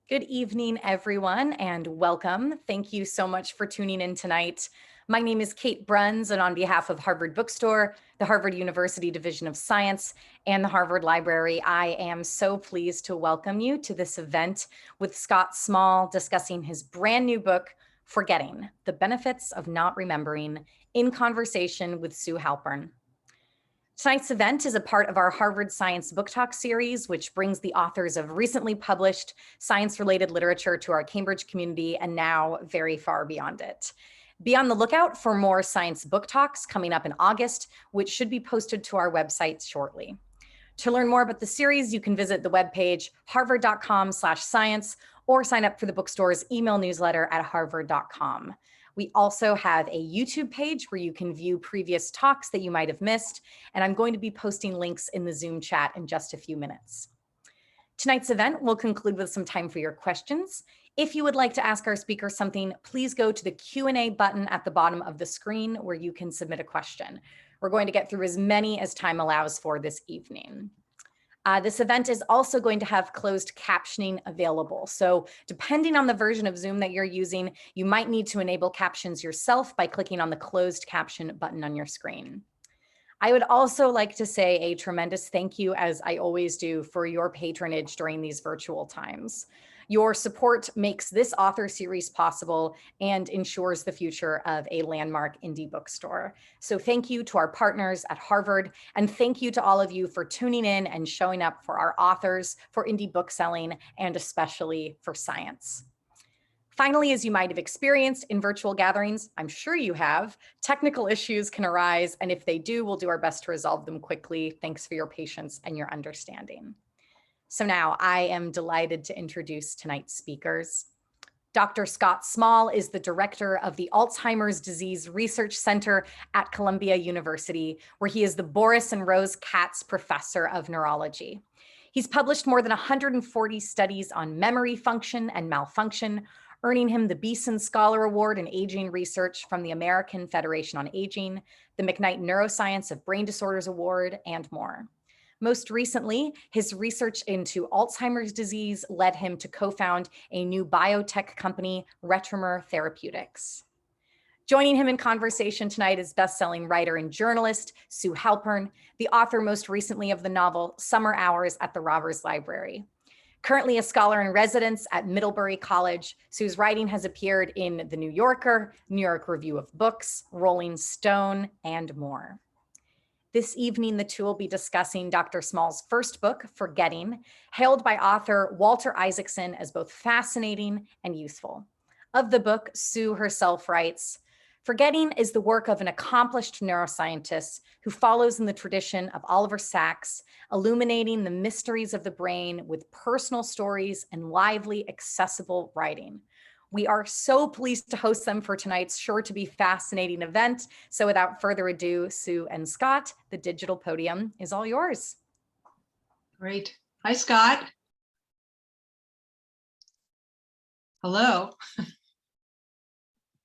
Good evening, everyone, and welcome. Thank you so much for tuning in tonight. My name is Kate Bruns, and on behalf of Harvard Bookstore, the Harvard University Division of Science, and the Harvard Library, I am so pleased to welcome you to this event with Scott Small discussing his brand new book, Forgetting: The Benefits of Not Remembering, in conversation with Sue Halpern. Tonight's event is a part of our Harvard Science Book Talk series, which brings the authors of recently published science-related literature to our Cambridge community and now very far beyond it. Be on the lookout for more science book talks coming up in August, which should be posted to our website shortly. To learn more about the series, you can visit the webpage harvard.com/science or sign up for the bookstore's email newsletter at harvard.com. We also have a YouTube page where you can view previous talks that you might have missed, and I'm going to be posting links in the Zoom chat in just a few minutes. Tonight's event will conclude with some time for your questions. If you would like to ask our speakers something, please go to the Q&A button at the bottom of the screen where you can submit a question. We're going to get through as many as time allows for this evening. This event is also going to have closed captioning available. So depending on the version of Zoom that you're using, you might need to enable captions yourself by clicking on the closed caption button on your screen. I would also like to say a tremendous thank you, as I always do, for your patronage during these virtual times. Your support makes this author series possible and ensures the future of a landmark indie bookstore. So thank you to our partners at Harvard, and thank you to all of you for tuning in and showing up for our authors, for indie bookselling, and especially for science. Finally, as you might have experienced in virtual gatherings, I'm sure you have, technical issues can arise, and if they do, we'll do our best to resolve them quickly. Thanks for your patience and your understanding. So now I am delighted to introduce tonight's speakers. Dr. Scott Small is the director of the Alzheimer's Disease Research Center at Columbia University, where he is the Boris and Rose Katz Professor of Neurology. He's published more than 140 studies on memory function and malfunction, earning him the Beeson Scholar Award in Aging Research from the American Federation on Aging, the McKnight Neuroscience of Brain Disorders Award, and more. Most recently, his research into Alzheimer's disease led him to co-found a new biotech company, Retrieval Therapeutics. Joining him in conversation tonight is best-selling writer and journalist Sue Halpern, the author most recently of the novel Summer Hours at the Robbers Library. Currently a scholar in residence at Middlebury College, Sue's writing has appeared in The New Yorker, New York Review of Books, Rolling Stone, and more. This evening, the two will be discussing Dr. Small's first book, Forgetting, hailed by author Walter Isaacson as both fascinating and useful. Of the book, Sue herself writes, "Forgetting is the work of an accomplished neuroscientist who follows in the tradition of Oliver Sacks, illuminating the mysteries of the brain with personal stories and lively, accessible writing." We are so pleased to host them for tonight's sure to be fascinating event. So without further ado, Sue and Scott, the digital podium is all yours. Great. Hi, Scott. Hello.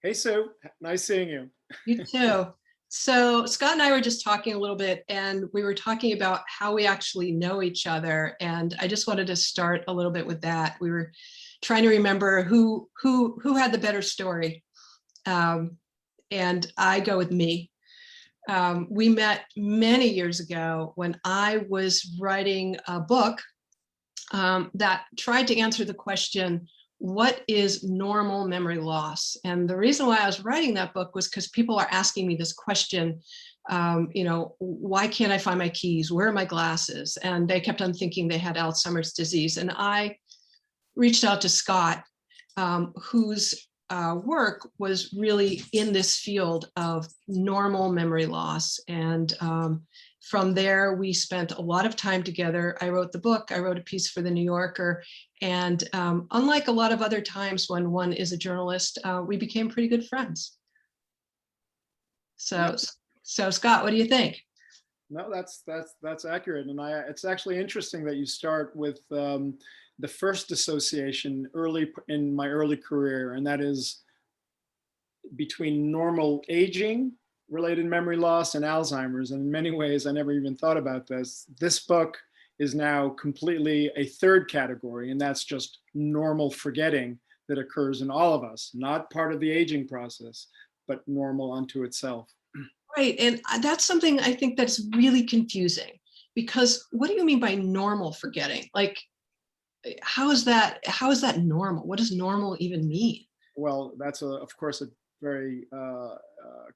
Hey, Sue. Nice seeing you. You too. So Scott and I were just talking a little bit, and we were talking about how we actually know each other. And I just wanted to start a little bit with that. We were trying to remember who had the better story. And I go with me. We met many years ago when I was writing a book that tried to answer the question, what is normal memory loss? And the reason why I was writing that book was because people are asking me this question, why can't I find my keys? Where are my glasses? And they kept on thinking they had Alzheimer's disease. And I reached out to Scott, whose work was really in this field of normal memory loss. And from there, we spent a lot of time together. I wrote the book, I wrote a piece for the New Yorker. And unlike a lot of other times when one is a journalist, we became pretty good friends. So Scott, what do you think? No, that's accurate. And it's actually interesting that you start with the first association early in my early career, and that is between normal aging related memory loss and Alzheimer's. And in many ways, I never even thought about this. This book is now completely a third category, and that's just normal forgetting that occurs in all of us, not part of the aging process, but normal unto itself. Right. And that's something I think that's really confusing, because what do you mean by normal forgetting? Like, how is that normal? What does normal even mean? Well, that's of course, a very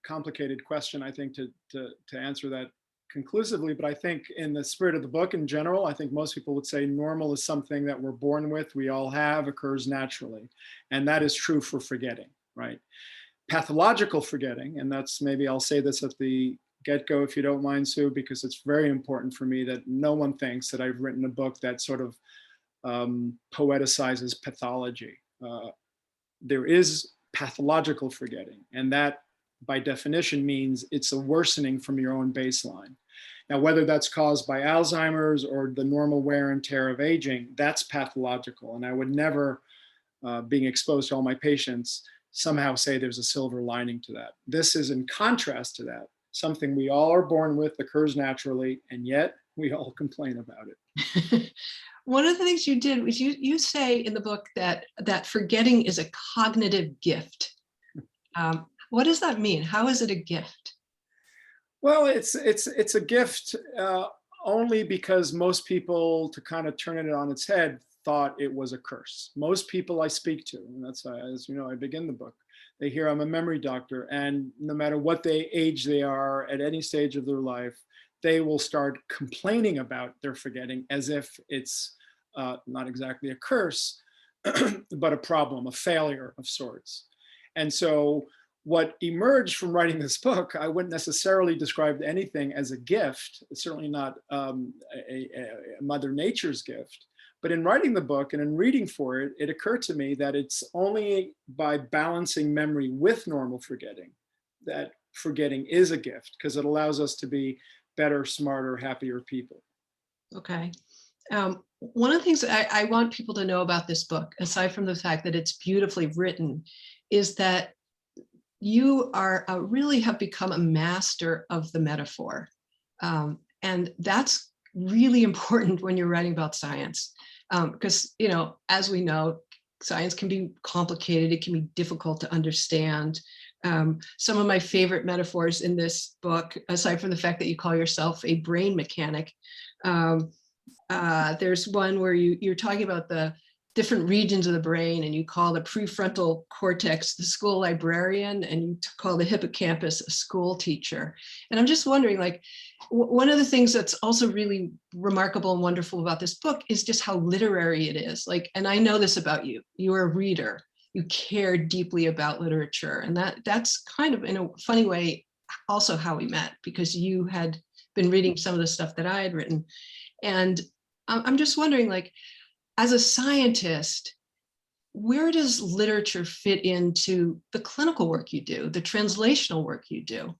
complicated question, I think, to answer that conclusively. But I think in the spirit of the book in general, I think most people would say normal is something that we're born with, we all have, occurs naturally. And that is true for forgetting, right? Pathological forgetting, and that's, maybe I'll say this at the get-go if you don't mind, Sue, because it's very important for me that no one thinks that I've written a book that sort of poeticizes pathology. There is pathological forgetting, and that by definition means it's a worsening from your own baseline. Now, whether that's caused by Alzheimer's or the normal wear and tear of aging, that's pathological. And I would never, being exposed to all my patients, somehow say there's a silver lining to that. This is in contrast to that, something we all are born with, occurs naturally, and yet we all complain about it. One of the things you did was you say in the book that forgetting is a cognitive gift. What does that mean? How is it a gift? Well, it's a gift only because most people, to kind of turn it on its head, thought it was a curse. Most people I speak to, and that's, as you know, I begin the book, they hear I'm a memory doctor, and no matter what age they are at any stage of their life, they will start complaining about their forgetting as if it's not exactly a curse, but a problem, a failure of sorts. And so what emerged from writing this book, I wouldn't necessarily describe anything as a gift. It's certainly not a Mother Nature's gift. But in writing the book and in reading for it, it occurred to me that it's only by balancing memory with normal forgetting that forgetting is a gift, because it allows us to be better, smarter, happier people. Okay. One of the things I want people to know about this book, aside from the fact that it's beautifully written, is that you are really have become a master of the metaphor. And that's really important when you're writing about science, because, you know, as we know, science can be complicated. It can be difficult to understand. Some of my favorite metaphors in this book, aside from the fact that you call yourself a brain mechanic, there's one where you're talking about the different regions of the brain, and you call the prefrontal cortex the school librarian, and you call the hippocampus a school teacher. And I'm just wondering, like, one of the things that's also really remarkable and wonderful about this book is just how literary it is. Like, and I know this about you, you're a reader, you care deeply about literature, and that's kind of, in a funny way, also how we met, because you had been reading some of the stuff that I had written. And I'm just wondering, like, as a scientist, where does literature fit into the clinical work you do, the translational work you do?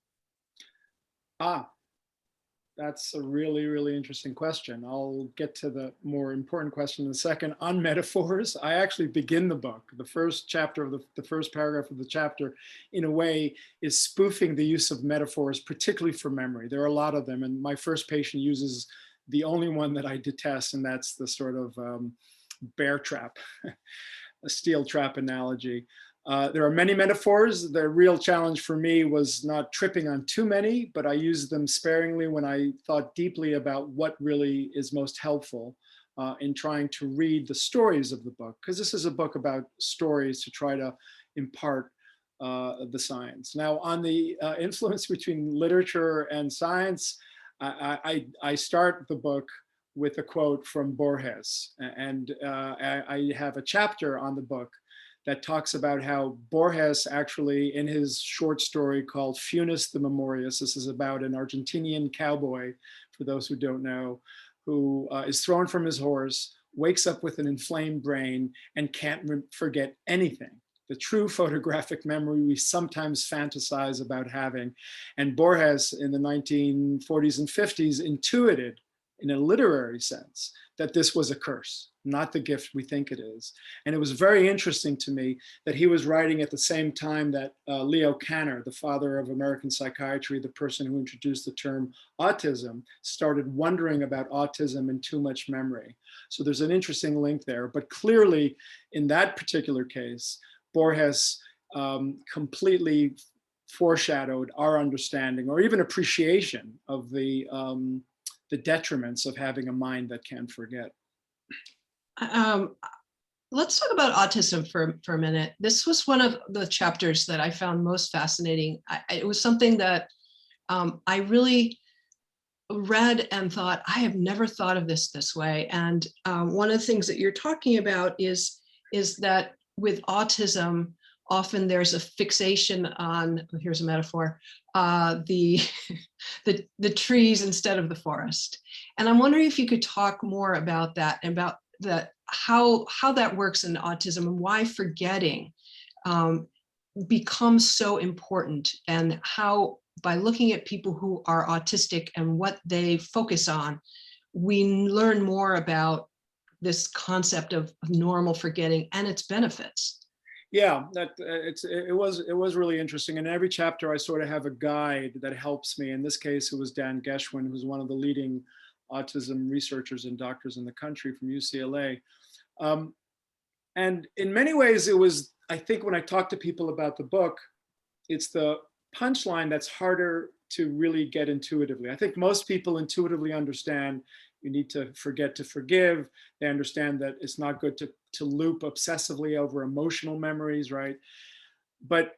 That's a really, really interesting question. I'll get to the more important question in a second. On metaphors, I actually begin the book. The first chapter of the first paragraph of the chapter, in a way, is spoofing the use of metaphors, particularly for memory. There are a lot of them, and my first patient uses the only one that I detest, and that's the sort of bear trap, a steel trap analogy. There are many metaphors. The real challenge for me was not tripping on too many, but I used them sparingly when I thought deeply about what really is most helpful in trying to read the stories of the book, because this is a book about stories to try to impart the science. Now, on the influence between literature and science, I start the book with a quote from Borges, and I have a chapter on the book that talks about how Borges actually, in his short story called Funes the Memorious, this is about an Argentinian cowboy, for those who don't know, who is thrown from his horse, wakes up with an inflamed brain, and can't forget anything. The true photographic memory we sometimes fantasize about having. And Borges in the 1940s and 50s intuited, in a literary sense, that this was a curse. not the gift we think it is. And it was very interesting to me that he was writing at the same time that Leo Kanner, the father of American psychiatry, the person who introduced the term autism, started wondering about autism and too much memory. So there's an interesting link there. But clearly, in that particular case, Borges completely foreshadowed our understanding or even appreciation of the detriments of having a mind that can forget. Let's talk about autism for a minute. This was one of the chapters that I found most fascinating. It was something that I really read and thought, I have never thought of this way. And one of the things that you're talking about is that with autism, often there's a fixation on, here's a metaphor, the trees instead of the forest. And I'm wondering if you could talk more about that and about how that works in autism and why forgetting becomes so important, and how by looking at people who are autistic and what they focus on, we learn more about this concept of normal forgetting and its benefits. Yeah, it was really interesting. And in every chapter, I sort of have a guide that helps me. In this case, it was Dan Geschwin, who's one of the leading autism researchers and doctors in the country from UCLA. And in many ways, it was, I think when I talk to people about the book, it's the punchline that's harder to really get intuitively. I think most people intuitively understand you need to forget to forgive. They understand that it's not good to loop obsessively over emotional memories, right? But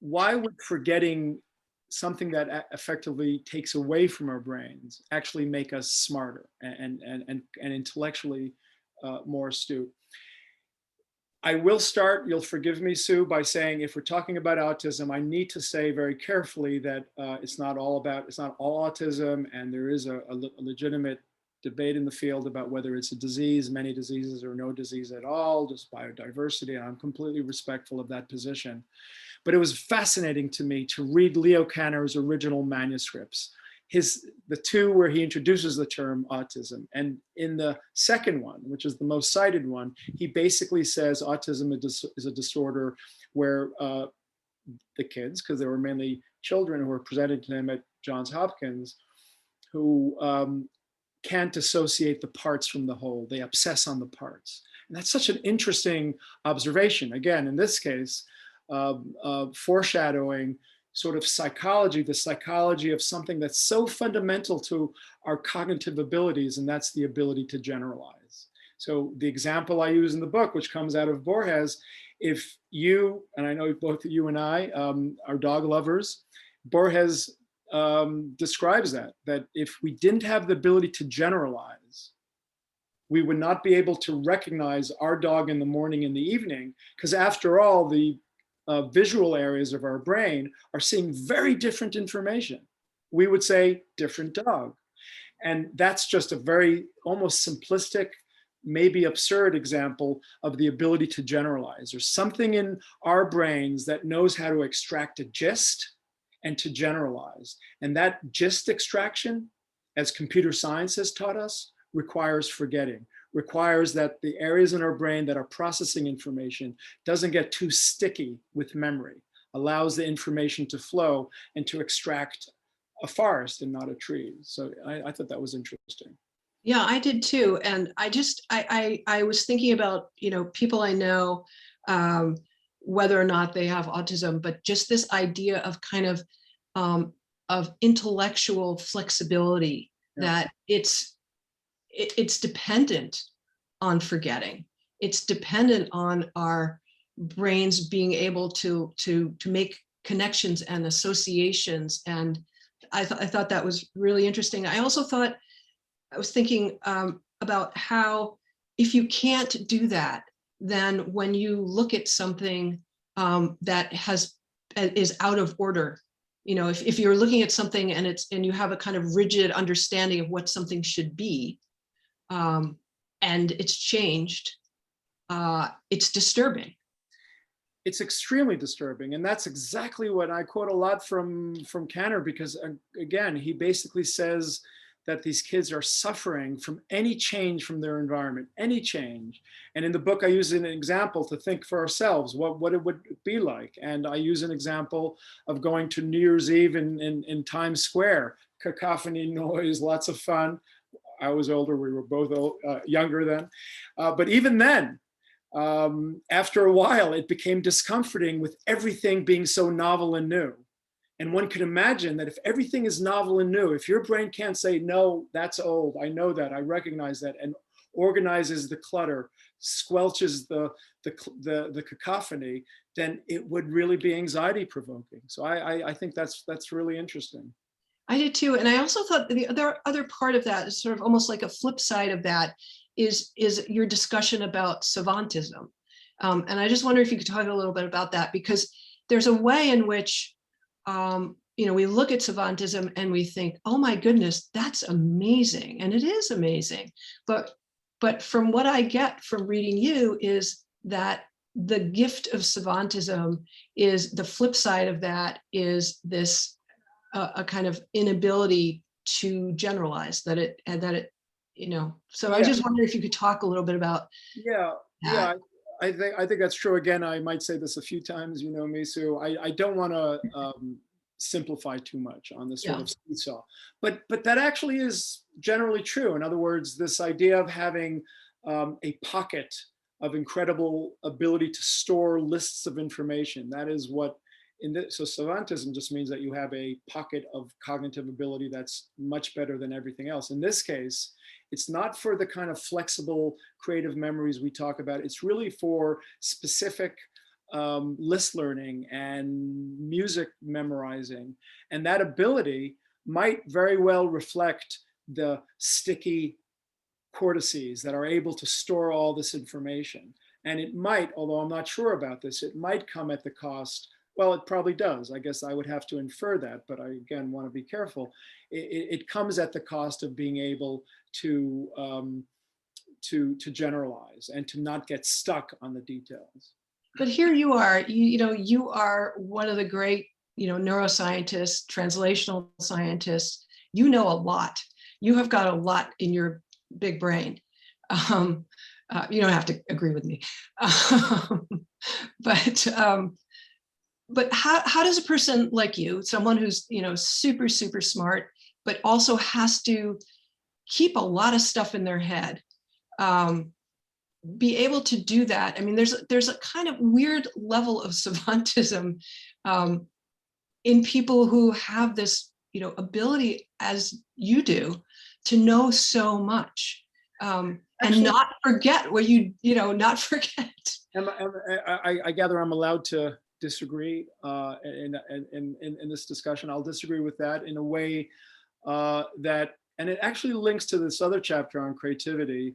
why would forgetting something that effectively takes away from our brains actually make us smarter and intellectually more astute? I will start, you'll forgive me, Sue, by saying if we're talking about autism, I need to say very carefully that it's not all autism, and there is a legitimate debate in the field about whether it's a disease, many diseases, or no disease at all, just biodiversity, and I'm completely respectful of that position. But it was fascinating to me to read Leo Kanner's original manuscripts, the two where he introduces the term autism. And in the second one, which is the most cited one, he basically says autism is a disorder where the kids, because there were mainly children who were presented to him at Johns Hopkins, who can't dissociate the parts from the whole. They obsess on the parts. And that's such an interesting observation. Again, in this case, foreshadowing sort of psychology, the psychology of something that's so fundamental to our cognitive abilities, and that's the ability to generalize. So the example I use in the book, which comes out of Borges, if you, and I know both you and I are dog lovers, Borges describes that if we didn't have the ability to generalize, we would not be able to recognize our dog in the morning and the evening, because after all, the visual areas of our brain are seeing very different information. We would say different dog. And that's just a very almost simplistic, maybe absurd example of the ability to generalize. There's something in our brains that knows how to extract a gist and to generalize. And that gist extraction, as computer science has taught us, requires forgetting, requires that the areas in our brain that are processing information doesn't get too sticky with memory, allows the information to flow and to extract a forest and not a tree. So I thought that was interesting. Yeah, I did too. And I was thinking about, people I know, whether or not they have autism, but just this idea of kind of intellectual flexibility, that it's dependent on forgetting. It's dependent on our brains being able to make connections and associations. And I thought that was really interesting. I was thinking about how if you can't do that, then when you look at something that is out of order, if you're looking at something and you have a kind of rigid understanding of what something should be, and it's changed, it's disturbing. It's extremely disturbing. And that's exactly what I quote a lot from Kanner, because again, he basically says that these kids are suffering from any change from their environment, any change. And in the book, I use an example to think for ourselves what it would be like. And I use an example of going to New Year's Eve in Times Square, cacophony, noise, lots of fun. I was older, we were both younger then. But even then, after a while, it became discomforting with everything being so novel and new. And one can imagine that if everything is novel and new, if your brain can't say, no, that's old, I know that, I recognize that, and organizes the clutter, squelches the cacophony, then it would really be anxiety provoking. So I think that's really interesting. I did too. And I also thought the other part of that is sort of almost like a flip side of that is your discussion about Servantism. And I just wonder if you could talk a little bit about that, because there's a way in which we look at Servantism and we think, oh my goodness, that's amazing. And it is amazing. But from what I get from reading you is that the gift of Servantism is the flip side of that is this a kind of inability to generalize so I just wonder if you could talk a little bit about that. I think that's true. Again, I might say this a few times, you know me, Sue. I don't want to simplify too much on this sort of seesaw, but that actually is generally true. In other words, this idea of having a pocket of incredible ability to store lists of information, that is what so Servantism just means that you have a pocket of cognitive ability that's much better than everything else. In this case, it's not for the kind of flexible creative memories we talk about. It's really for specific list learning and music memorizing. And that ability might very well reflect the sticky cortices that are able to store all this information. And it might, although I'm not sure about this, it might come at the cost. Well, it probably does. I guess I would have to infer that, but I, again, want to be careful. It comes at the cost of being able to generalize and to not get stuck on the details. But here you are, you are one of the great, neuroscientists, translational scientists. You know a lot. You have got a lot in your big brain. You don't have to agree with me, but how does a person like you, someone who's super, super smart, but also has to keep a lot of stuff in their head, be able to do that? I mean, there's a kind of weird level of Servantism in people who have this ability, as you do, to know so much and not forget what not forget. I gather I'm allowed to disagree in this discussion. I'll disagree with that in a way that, and it actually links to this other chapter on creativity,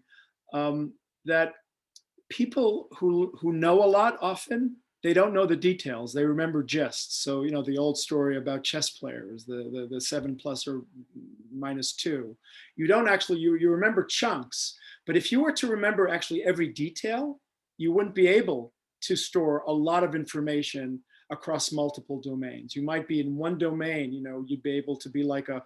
that people who know a lot often, they don't know the details. They remember gists. So, the old story about chess players, the 7 plus or minus 2. You don't actually, you remember chunks, but if you were to remember actually every detail, you wouldn't be able to store a lot of information across multiple domains. You might be in one domain, you'd be able to be like a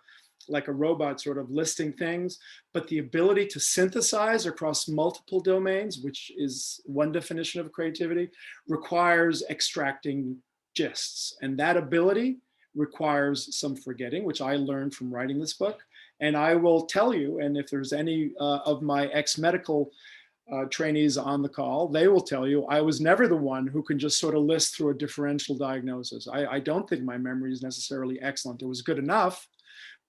robot sort of listing things, but the ability to synthesize across multiple domains, which is one definition of creativity, requires extracting gists. And that ability requires some forgetting, which I learned from writing this book. And I will tell you, and if there's any of my ex-medical trainees on the call, they will tell you I was never the one who can just sort of list through a differential diagnosis. I don't think my memory is necessarily excellent. It was good enough,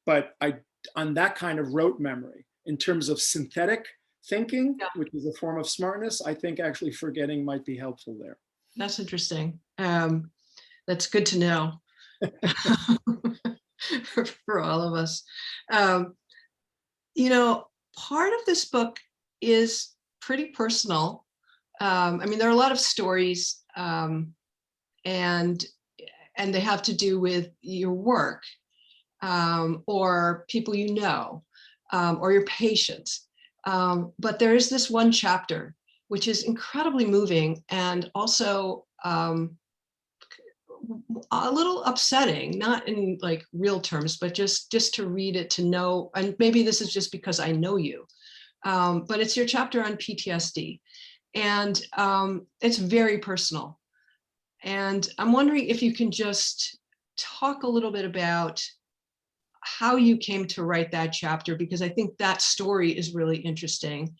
but on that kind of rote memory, in terms of synthetic thinking, which is a form of smartness, I think actually forgetting might be helpful there. That's interesting. That's good to know for all of us. Part of this book is pretty personal. I mean, there are a lot of stories, and they have to do with your work, or people or your patients. But there is this one chapter which is incredibly moving and also a little upsetting, not in like real terms, but just to read it, to know, and maybe this is just because I know you, but it's your chapter on PTSD, and it's very personal. And I'm wondering if you can just talk a little bit about how you came to write that chapter, because I think that story is really interesting,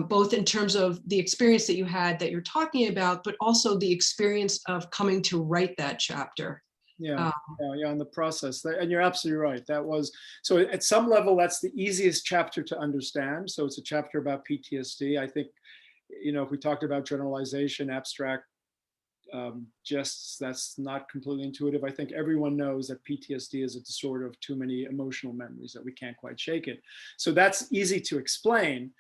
both in terms of the experience that you had that you're talking about, but also the experience of coming to write that chapter. Yeah, yeah, in the process. And you're absolutely right. That was, so at some level, that's the easiest chapter to understand. So it's a chapter about PTSD. I think, you know, if we talked about generalization, abstract that's not completely intuitive. I think everyone knows that PTSD is a disorder of too many emotional memories, that we can't quite shake it. So that's easy to explain.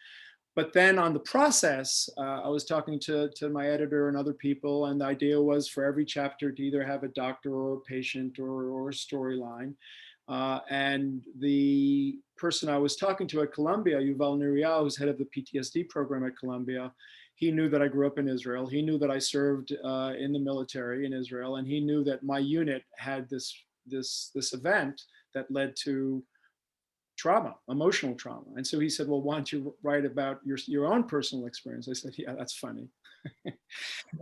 But then on the process, I was talking to my editor and other people, and the idea was for every chapter to either have a doctor or a patient or a storyline. And the person I was talking to at Columbia, Yuval Nerial, who's head of the PTSD program at Columbia, he knew that I grew up in Israel. He knew that I served in the military in Israel, and he knew that my unit had this event that led to trauma, emotional trauma. And so he said, well, why don't you write about your own personal experience? I said, yeah, that's funny.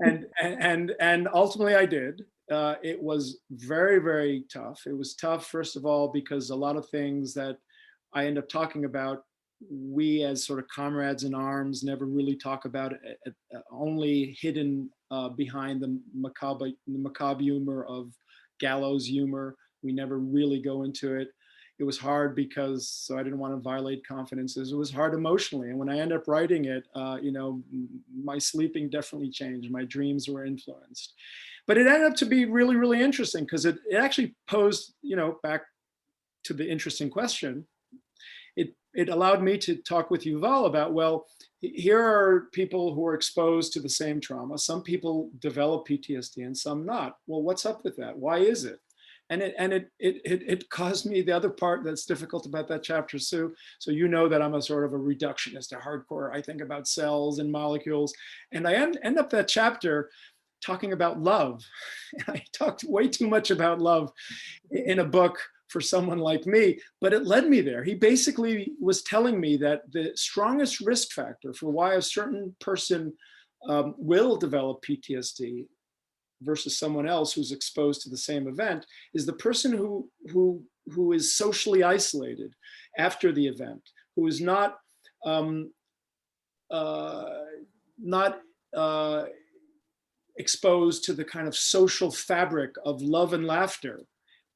and ultimately I did. It was very, very tough. It was tough, first of all, because a lot of things that I end up talking about, we as sort of comrades in arms never really talk about it, only hidden behind the macabre humor of gallows humor. We never really go into it. It was hard because, so I didn't want to violate confidences. It was hard emotionally. And when I ended up writing it, you know, my sleeping definitely changed. My dreams were influenced. But it ended up to be really, really interesting because it actually posed, you know, back to the interesting question. It allowed me to talk with Yuval about, well, here are people who are exposed to the same trauma. Some people develop PTSD and some not. Well, what's up with that? Why is it? And it caused me the other part that's difficult about that chapter, Sue. So you know that I'm a sort of a reductionist, a hardcore. I think about cells and molecules. And I end up that chapter talking about love. I talked way too much about love in a book for someone like me, but it led me there. He basically was telling me that the strongest risk factor for why a certain person will develop PTSD versus someone else who's exposed to the same event is the person who is socially isolated after the event, who is not exposed to the kind of social fabric of love and laughter,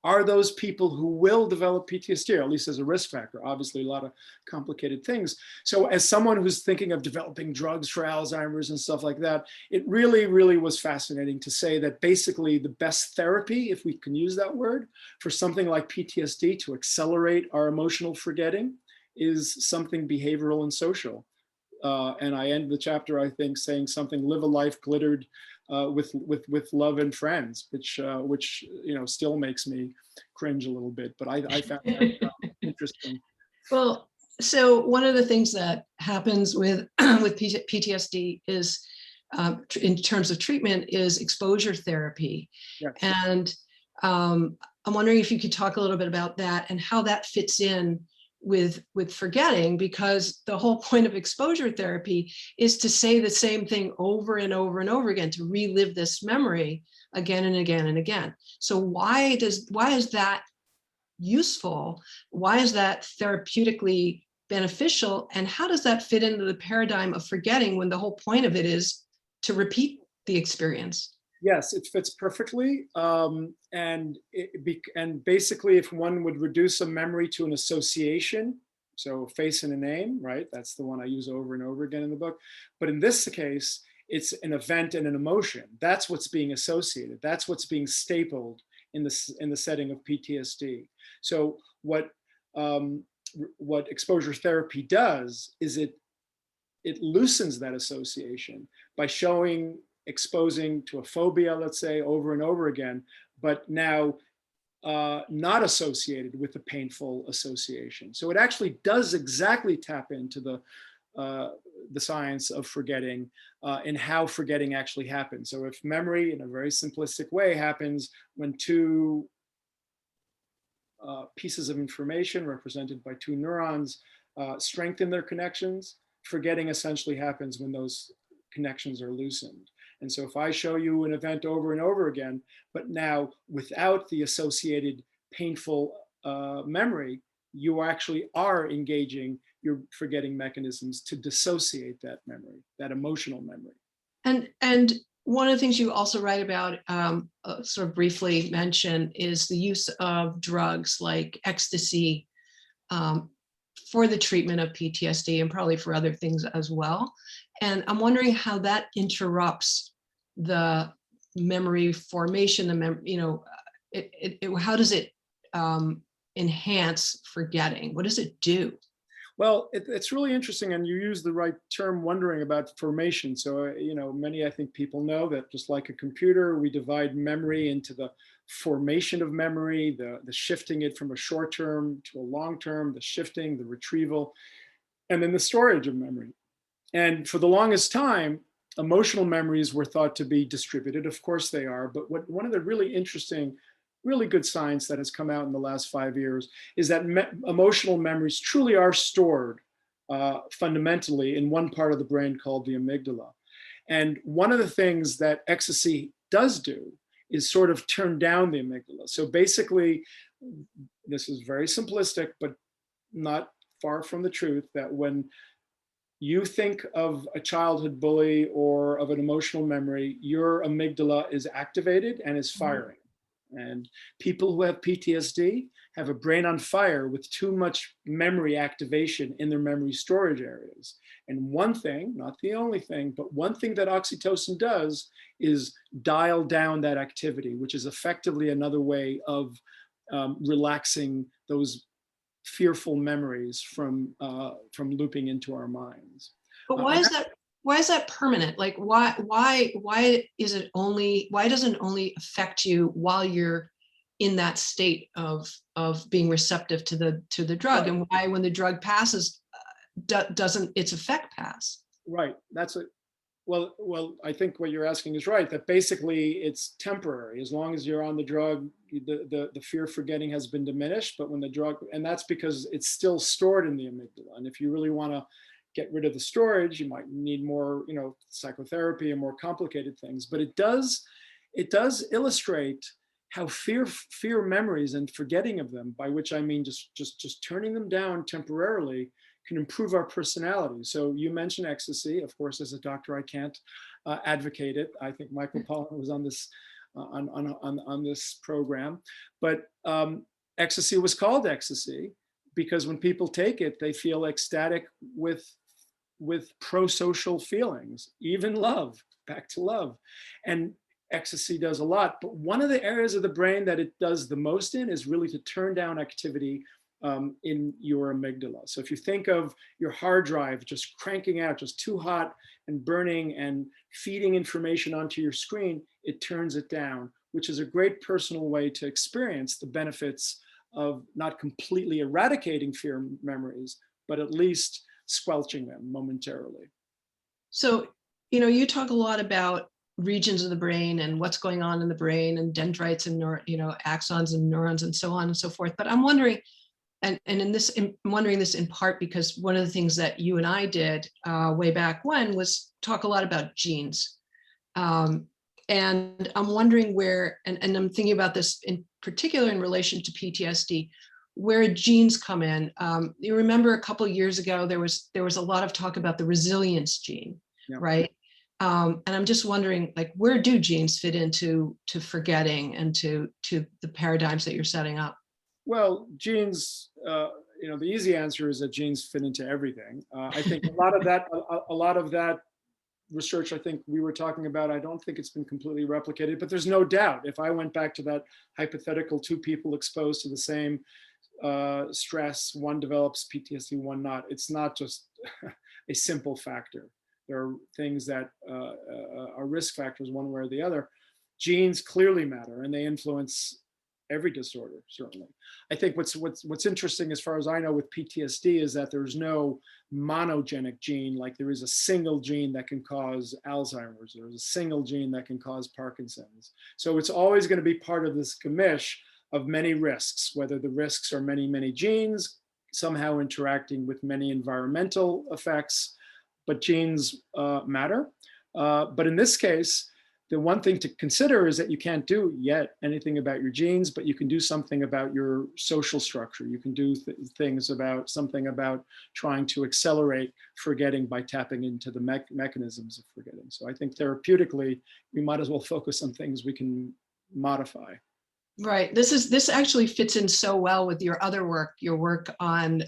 are those people who will develop PTSD, or at least as a risk factor. Obviously, a lot of complicated things. So as someone who's thinking of developing drugs for Alzheimer's and stuff like that, it really, really was fascinating to say that basically the best therapy, if we can use that word, for something like PTSD to accelerate our emotional forgetting is something behavioral and social. And I end the chapter, I think, saying something, live a life glittered with love and friends, which you know still makes me cringe a little bit, but I found that interesting. Well, so one of the things that happens with PTSD is, in terms of treatment, is exposure therapy. Yes. And I'm wondering if you could talk a little bit about that and how that fits in with forgetting, because the whole point of exposure therapy is to say the same thing over and over and over again, to relive this memory again and again and again. So why is that useful? Why is that therapeutically beneficial? And how does that fit into the paradigm of forgetting when the whole point of it is to repeat the experience? Yes, it fits perfectly. And basically, if one would reduce a memory to an association, so face and a name, right? That's the one I use over and over again in the book. But in this case, it's an event and an emotion. That's what's being associated. That's what's being stapled in the setting of PTSD. So what exposure therapy does is it loosens that association by exposing to a phobia, let's say, over and over again, but now not associated with the painful association. So it actually does exactly tap into the science of forgetting and how forgetting actually happens. So if memory, in a very simplistic way, happens when two pieces of information represented by two neurons strengthen their connections, forgetting essentially happens when those connections are loosened. And so if I show you an event over and over again, but now without the associated painful memory, you actually are engaging your forgetting mechanisms to dissociate that memory, that emotional memory. And one of the things you also write about, sort of briefly mention, is the use of drugs like ecstasy for the treatment of PTSD and probably for other things as well. And I'm wondering how that interrupts the memory formation, how does it enhance forgetting? What does it do? Well, it's really interesting, and you use the right term, wondering about formation. So, many, I think, people know that just like a computer, we divide memory into the formation of memory, the shifting it from a short term to a long term, the shifting, the retrieval, and then the storage of memory. And for the longest time, emotional memories were thought to be distributed. Of course they are, but one of the really interesting, really good science that has come out in the last 5 years is that emotional memories truly are stored fundamentally in one part of the brain called the amygdala. And one of the things that ecstasy does do is sort of turn down the amygdala. So basically, this is very simplistic, but not far from the truth, that when you think of a childhood bully or of an emotional memory, your amygdala is activated and is firing. And people who have PTSD have a brain on fire with too much memory activation in their memory storage areas. And one thing, not the only thing, but one thing that oxytocin does is dial down that activity, which is effectively another way of relaxing those fearful memories from looping into our minds. But why is that permanent? Like, why doesn't it only affect you while you're in that state of being receptive to the drug? Right. And why, when the drug passes, doesn't its effect pass? Right. Well, I think what you're asking is right, that basically it's temporary. As long as you're on the drug, the fear of forgetting has been diminished, but when the drug, and that's because it's still stored in the amygdala. And if you really want to get rid of the storage, you might need more, psychotherapy and more complicated things. But it does illustrate how fear memories and forgetting of them, by which I mean just turning them down temporarily, can improve our personality. So you mentioned ecstasy. Of course, as a doctor, I can't advocate it. I think Michael Pollan was on this on this program, but ecstasy was called ecstasy because when people take it, they feel ecstatic with pro-social feelings, even love, back to love. And ecstasy does a lot, but one of the areas of the brain that it does the most in is really to turn down activity in your amygdala. So if you think of your hard drive just cranking out, just too hot and burning and feeding information onto your screen, it turns it down, which is a great personal way to experience the benefits of not completely eradicating fear memories, but at least squelching them momentarily. So, you talk a lot about regions of the brain and what's going on in the brain and dendrites and axons and neurons and so on and so forth. But I'm wondering, I'm wondering this in part because one of the things that you and I did way back when was talk a lot about genes. And I'm wondering where, and I'm thinking about this in particular in relation to PTSD, where genes come in. You remember a couple of years ago, there was a lot of talk about the resilience gene, yeah. Right? And I'm just wondering, like, where do genes fit into forgetting and to the paradigms that you're setting up? Well, genes, the easy answer is that genes fit into everything. I think a lot of that research I think we were talking about, I don't think it's been completely replicated, but there's no doubt if I went back to that hypothetical, two people exposed to the same stress, one develops PTSD, one not. It's not just a simple factor. There are things that are risk factors one way or the other. Genes clearly matter, and they influence every disorder, certainly. I think what's interesting, as far as I know, with PTSD is that there's no monogenic gene, like there is a single gene that can cause Alzheimer's, or a single gene that can cause Parkinson's. So it's always going to be part of this gamish of many risks, whether the risks are many, many genes somehow interacting with many environmental effects, but genes matter. But in this case, the one thing to consider is that you can't do yet anything about your genes, but you can do something about your social structure. You can do things about something about trying to accelerate forgetting by tapping into the mechanisms of forgetting. So I think therapeutically, we might as well focus on things we can modify. Right. This actually fits in so well with your other work, your work on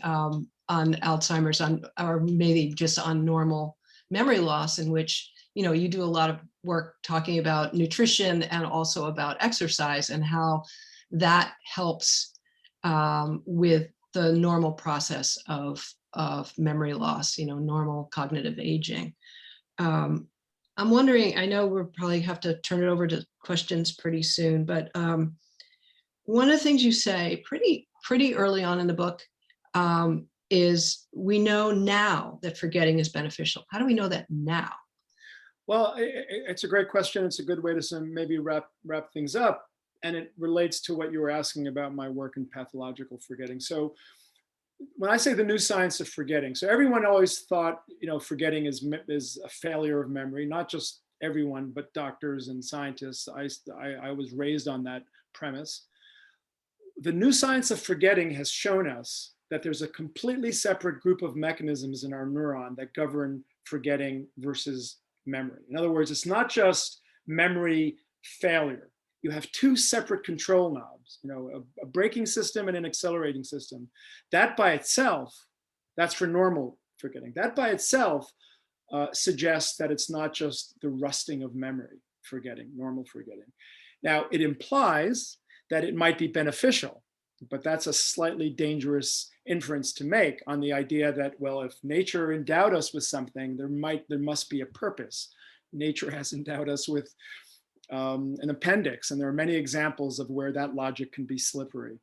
Alzheimer's, or maybe just on normal memory loss, in which, you know, you do a lot of work talking about nutrition and also about exercise and how that helps with the normal process of memory loss, you know, normal cognitive aging. I'm wondering, I know we'll probably have to turn it over to questions pretty soon, but one of the things you say pretty early on in the book is, we know now that forgetting is beneficial. How do we know that now? Well, it's a great question. It's a good way to maybe wrap things up. And it relates to what you were asking about my work in pathological forgetting. So when I say the new science of forgetting, so everyone always thought, you know, forgetting is a failure of memory, not just everyone, but doctors and scientists. I was raised on that premise. The new science of forgetting has shown us that there's a completely separate group of mechanisms in our neuron that govern forgetting versus memory. In other words, it's not just memory failure. You have two separate control knobs, you know, a braking system and an accelerating system. That by itself, that's for normal forgetting. That by itself suggests that it's not just the rusting of memory forgetting, normal forgetting. Now, it implies that it might be beneficial, but that's a slightly dangerous inference to make on the idea that, well, if nature endowed us with something, there must be a purpose. Nature has endowed us with an appendix, and there are many examples of where that logic can be slippery.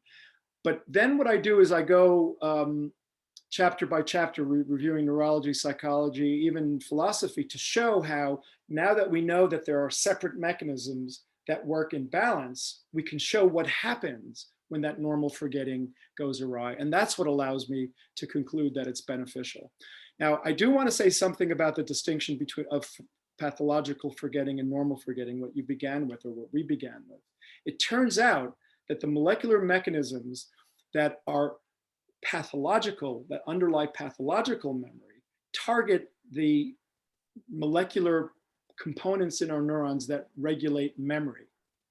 But then what I do is I go chapter by chapter, reviewing neurology, psychology, even philosophy, to show how, now that we know that there are separate mechanisms that work in balance, we can show what happens when that normal forgetting goes awry. And that's what allows me to conclude that it's beneficial. Now, I do want to say something about the distinction between pathological forgetting and normal forgetting, what you began with, or what we began with. It turns out that the molecular mechanisms that are pathological, that underlie pathological memory, target the molecular components in our neurons that regulate memory.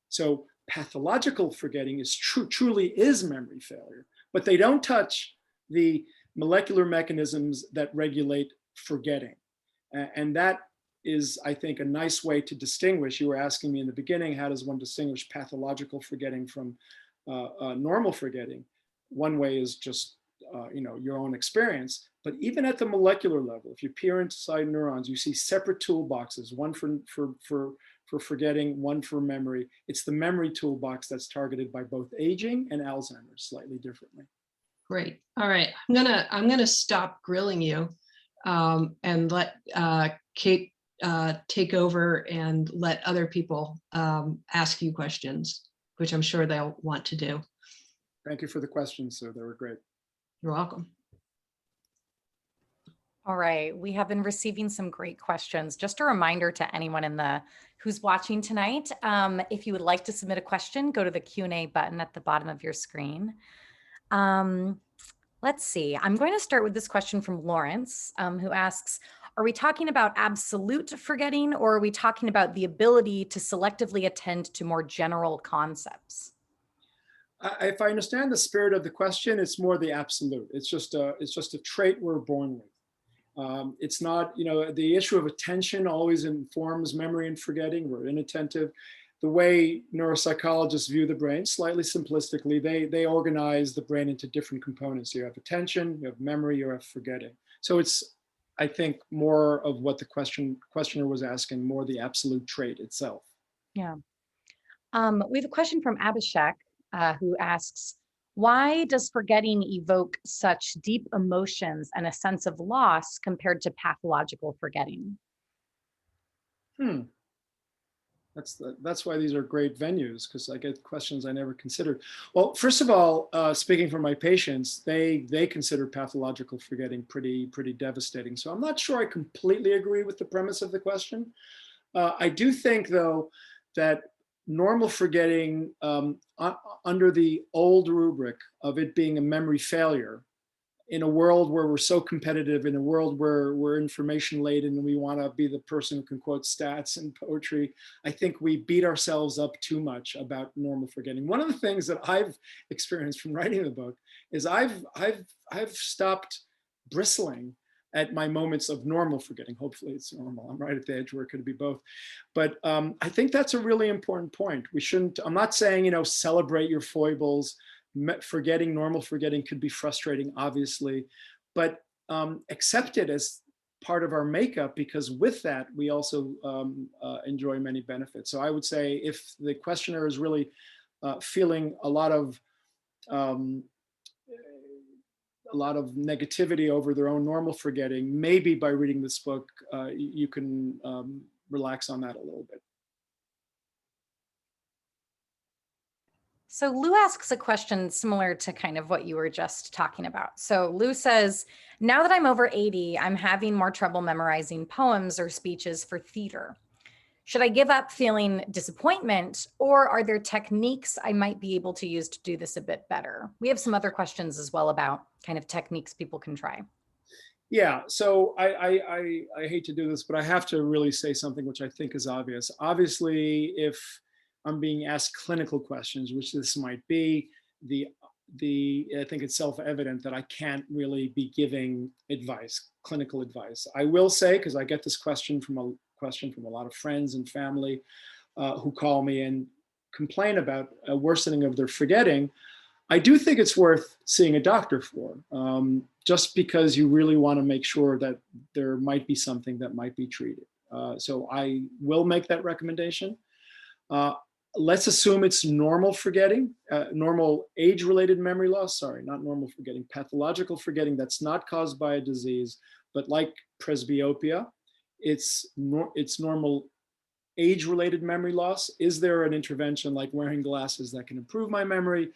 So pathological forgetting is truly is memory failure, but they don't touch the molecular mechanisms that regulate forgetting. And that is, I think, a nice way to distinguish. You were asking me in the beginning, how does one distinguish pathological forgetting from normal forgetting? One way is just you know, your own experience. But even at the molecular level, if you peer inside neurons, you see separate toolboxes, one for forgetting, one for memory. It's the memory toolbox that's targeted by both aging and Alzheimer's slightly differently. Great. All right. I'm gonna stop grilling you and let Kate take over and let other people ask you questions, which I'm sure they'll want to do. Thank you for the questions, sir. They were great. You're welcome. All right, we have been receiving some great questions. Just a reminder to anyone who's watching tonight, if you would like to submit a question, go to the Q&A button at the bottom of your screen. Let's see, I'm going to start with this question from Lawrence, who asks, are we talking about absolute forgetting, or are we talking about the ability to selectively attend to more general concepts? If I understand the spirit of the question, it's more the absolute. It's just a trait we're born with. It's not, you know, the issue of attention always informs memory and forgetting. We're inattentive. The way neuropsychologists view the brain, slightly simplistically, they organize the brain into different components. You have attention, you have memory, you have forgetting. So it's, I think, more of what the questioner was asking, more the absolute trait itself. Yeah. We have a question from Abhishek, who asks, why does forgetting evoke such deep emotions and a sense of loss compared to pathological forgetting? Hmm. That's why these are great venues, because I get questions I never considered. Well, first of all, speaking for my patients, they consider pathological forgetting pretty devastating. So I'm not sure I completely agree with the premise of the question. I do think, though, that normal forgetting, under the old rubric of it being a memory failure, in a world where we're so competitive, in a world where we're information laden and we want to be the person who can quote stats and poetry, I think we beat ourselves up too much about normal forgetting. One of the things that I've experienced from writing the book is I've stopped bristling at my moments of normal forgetting. Hopefully it's normal. I'm right at the edge where it could be both. But I think that's a really important point. We shouldn't, I'm not saying, celebrate your foibles. Forgetting, normal forgetting could be frustrating, obviously, but accept it as part of our makeup, because with that, we also enjoy many benefits. So I would say if the questioner is really feeling a lot of negativity over their own normal forgetting, maybe by reading this book, you can relax on that a little bit. So Lou asks a question similar to kind of what you were just talking about. So Lou says, now that I'm over 80, I'm having more trouble memorizing poems or speeches for theater. Should I give up feeling disappointment, or are there techniques I might be able to use to do this a bit better? We have some other questions as well about kind of techniques people can try. Yeah, so I hate to do this, but I have to really say something which I think is obvious. Obviously, if I'm being asked clinical questions, which this might be, I think it's self-evident that I can't really be giving advice, clinical advice. I will say, because I get this question from a lot of friends and family who call me and complain about a worsening of their forgetting, I do think it's worth seeing a doctor for, just because you really want to make sure that there might be something that might be treated. So I will make that recommendation. Let's assume it's normal forgetting, normal age-related memory loss, sorry, not normal forgetting, pathological forgetting that's not caused by a disease, but like presbyopia, it's normal age-related memory loss. Is there an intervention like wearing glasses that can improve my memory?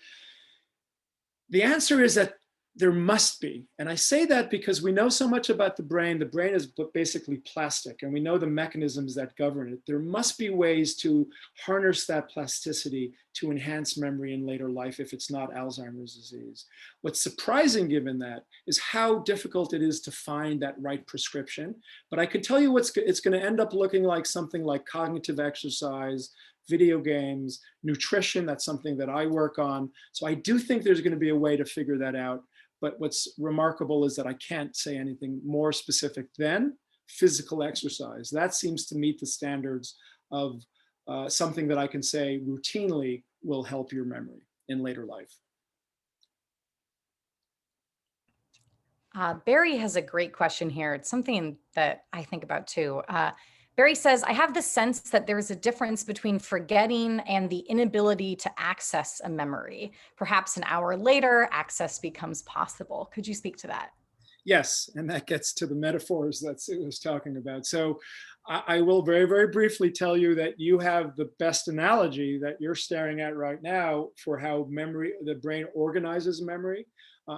The answer is that there must be. And I say that because we know so much about the brain. The brain is basically plastic, and we know the mechanisms that govern it. There must be ways to harness that plasticity to enhance memory in later life if it's not Alzheimer's disease. What's surprising given that is how difficult it is to find that right prescription. But I can tell you it's going to end up looking like something like cognitive exercise, video games, nutrition. That's something that I work on. So I do think there's going to be a way to figure that out. But what's remarkable is that I can't say anything more specific than physical exercise. That seems to meet the standards of something that I can say routinely will help your memory in later life. Barry has a great question here. It's something that I think about too. Barry says, I have the sense that there's a difference between forgetting and the inability to access a memory. Perhaps an hour later, access becomes possible. Could you speak to that? Yes, and that gets to the metaphors that Sue was talking about. So I will very, very briefly tell you that you have the best analogy that you're staring at right now for how the brain organizes memory.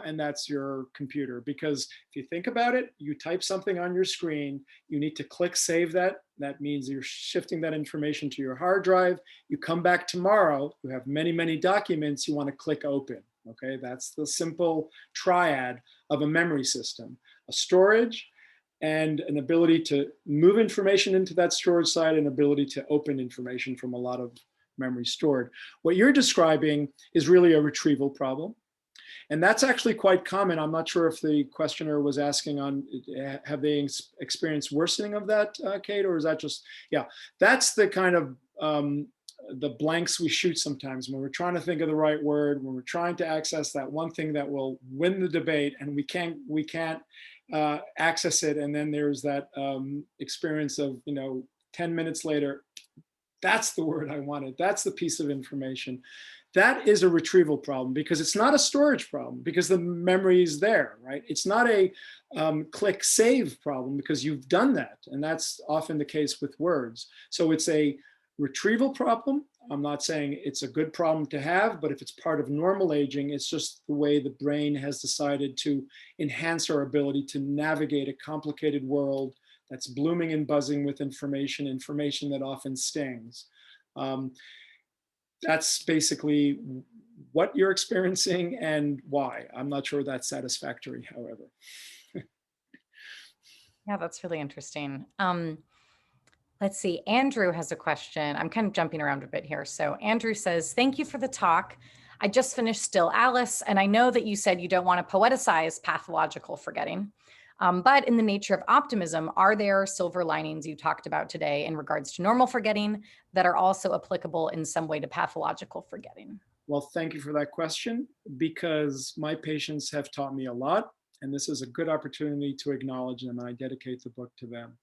And that's your computer. Because if you think about it, you type something on your screen, you need to click save that. That means you're shifting that information to your hard drive. You come back tomorrow, you have many, many documents, you want to click open. Okay, that's the simple triad of a memory system: a storage, and an ability to move information into that storage site, and ability to open information from a lot of memory stored. What you're describing is really a retrieval problem. And that's actually quite common. I'm not sure if the questioner was asking on, have they experienced worsening of that, Kate, or is that just, yeah, that's the kind of the blanks we shoot sometimes when we're trying to think of the right word, when we're trying to access that one thing that will win the debate, and we can't access it. And then there's that experience of, 10 minutes later, that's the word I wanted. That's the piece of information. that is a retrieval problem, because it's not a storage problem, because the memory is there, right? It's not a click save problem, because you've done that. And that's often the case with words. So it's a retrieval problem. I'm not saying it's a good problem to have, but if it's part of normal aging, it's just the way the brain has decided to enhance our ability to navigate a complicated world that's blooming and buzzing with information that often stings. That's basically what you're experiencing and why. I'm not sure that's satisfactory, however. Yeah, that's really interesting. Let's see. Andrew has a question. I'm kind of jumping around a bit here. So Andrew says, thank you for the talk. I just finished Still Alice, and I know that you said you don't want to poeticize pathological forgetting. But in the nature of optimism, are there silver linings you talked about today in regards to normal forgetting that are also applicable in some way to pathological forgetting? Well, thank you for that question, because my patients have taught me a lot, and this is a good opportunity to acknowledge them, and I dedicate the book to them.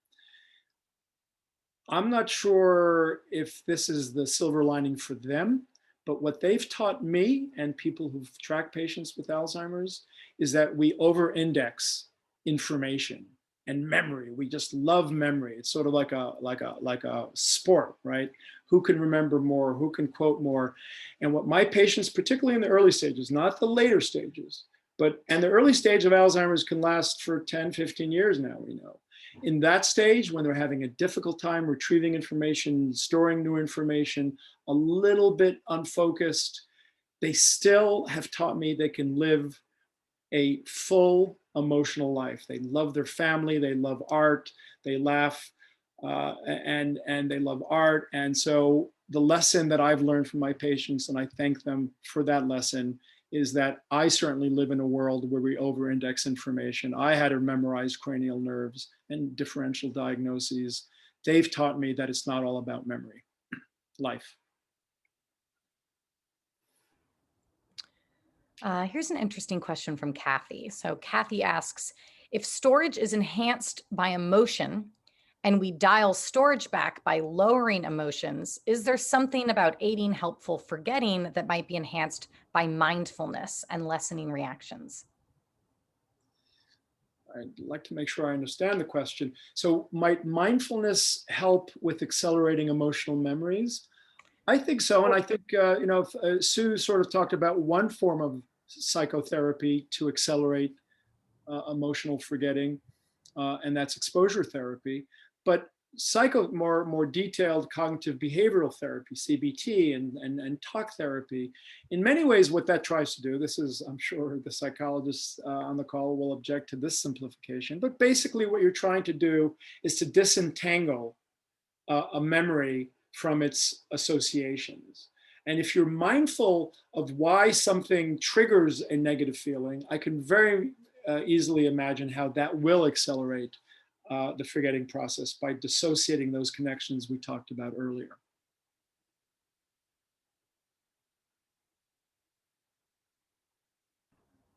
I'm not sure if this is the silver lining for them, but what they've taught me and people who've tracked patients with Alzheimer's is that we over-index information and memory. We just love memory. It's sort of like a sport, right? Who can remember more? Who can quote more? And what my patients, particularly in the early stages, not the later stages, and the early stage of Alzheimer's can last for 10, 15 years now, we know. In that stage, when they're having a difficult time retrieving information, storing new information, a little bit unfocused, they still have taught me they can live a full emotional life. They love their family, they love art, they laugh, and they love art. And so the lesson that I've learned from my patients, and I thank them for that lesson, is that I certainly live in a world where we over-index information. I had to memorize cranial nerves and differential diagnoses. They've taught me that it's not all about memory, life. Here's an interesting question from Kathy. So Kathy asks, if storage is enhanced by emotion and we dial storage back by lowering emotions, is there something about aiding helpful forgetting that might be enhanced by mindfulness and lessening reactions? I'd like to make sure I understand the question. So might mindfulness help with accelerating emotional memories? I think so. And I think, Sue sort of talked about one form of psychotherapy to accelerate emotional forgetting, and that's exposure therapy. But more detailed cognitive behavioral therapy, CBT, and talk therapy, in many ways, what that tries to do, this is, I'm sure the psychologists on the call will object to this simplification, but basically what you're trying to do is to disentangle a memory from its associations. And if you're mindful of why something triggers a negative feeling, I can very easily imagine how that will accelerate the forgetting process by dissociating those connections we talked about earlier.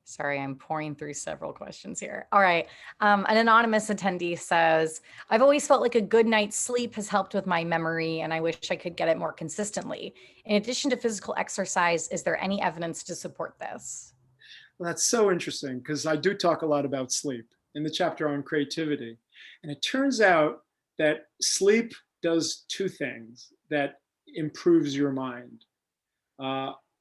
Sorry, I'm pouring through several questions here. All right. An anonymous attendee says, I've always felt like a good night's sleep has helped with my memory, and I wish I could get it more consistently. In addition to physical exercise, is there any evidence to support this? Well, that's so interesting, because I do talk a lot about sleep in the chapter on creativity. And it turns out that sleep does two things that improves your mind.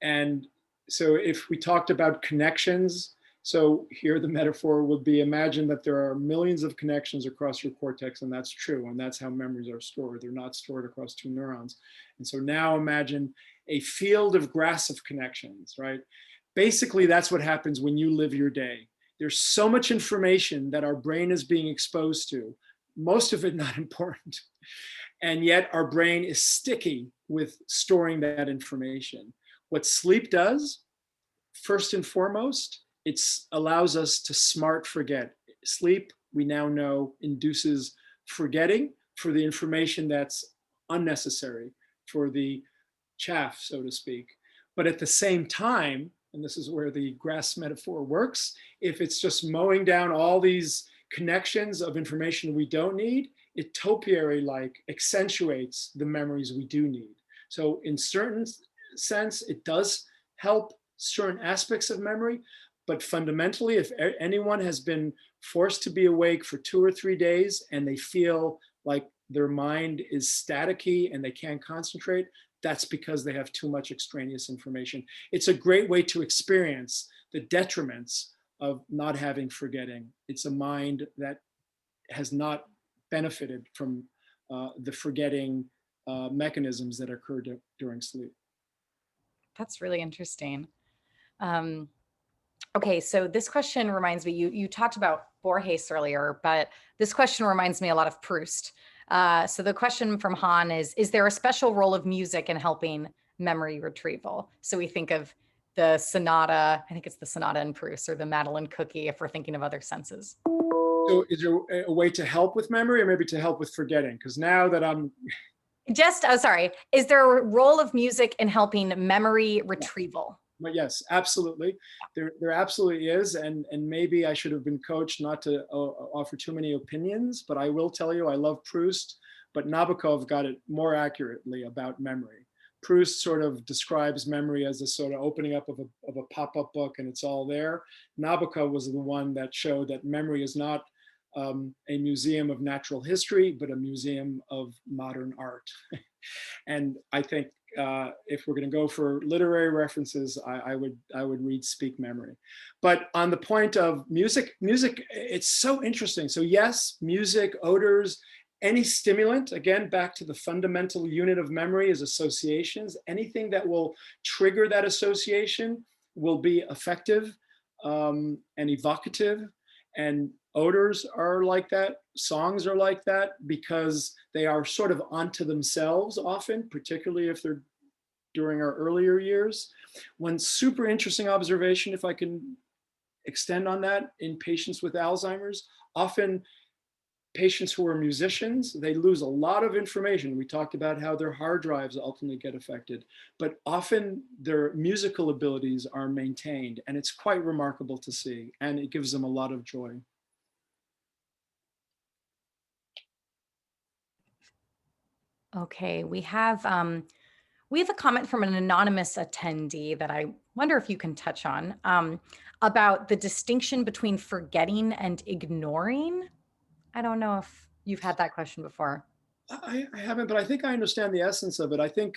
And so if we talked about connections, so here the metaphor would be, imagine that there are millions of connections across your cortex, and that's true, and that's how memories are stored. They're not stored across two neurons. And so now imagine a field of grass of connections, right? Basically, that's what happens when you live your day. There's so much information that our brain is being exposed to, most of it not important. And yet our brain is sticky with storing that information. What sleep does, first and foremost, it allows us to smart forget. Sleep, we now know, induces forgetting for the information that's unnecessary, for the chaff, so to speak. But at the same time, and this is where the grass metaphor works, if it's just mowing down all these connections of information we don't need, it topiary-like accentuates the memories we do need. So in certain sense, it does help certain aspects of memory. But fundamentally, if anyone has been forced to be awake for 2 or 3 days and they feel like their mind is staticky and they can't concentrate, that's because they have too much extraneous information. It's a great way to experience the detriments of not having forgetting. It's a mind that has not benefited from the forgetting mechanisms that occur during sleep. That's really interesting. Okay, so this question reminds me, you talked about Borges earlier, but this question reminds me a lot of Proust. So the question from Han is there a special role of music in helping memory retrieval? So we think of the sonata, I think it's the sonata in Proust, or the Madeleine cookie if we're thinking of other senses. So is there a way to help with memory or maybe to help with forgetting? Because now that I'm sorry, is there a role of music in helping memory retrieval? But yes, absolutely. There absolutely is. And maybe I should have been coached not to offer too many opinions, but I will tell you, I love Proust, but Nabokov got it more accurately about memory. Proust sort of describes memory as a sort of opening up of a pop-up book and it's all there. Nabokov was the one that showed that memory is not a museum of natural history, but a museum of modern art. And I think if we're going to go for literary references, I would read Speak Memory. But on the point of music, it's so interesting. So yes, music, odors, any stimulant, again, back to the fundamental unit of memory is associations. Anything that will trigger that association will be effective and evocative. And odors are like that, songs are like that, because they are sort of onto themselves often, particularly if they're during our earlier years. One super interesting observation, if I can extend on that, in patients with Alzheimer's, often patients who are musicians, they lose a lot of information. We talked about how their hard drives ultimately get affected, but often their musical abilities are maintained, and it's quite remarkable to see, and it gives them a lot of joy. Okay, we have a comment from an anonymous attendee that I wonder if you can touch on about the distinction between forgetting and ignoring. I don't know if you've had that question before. I haven't, but I think I understand the essence of it. I think,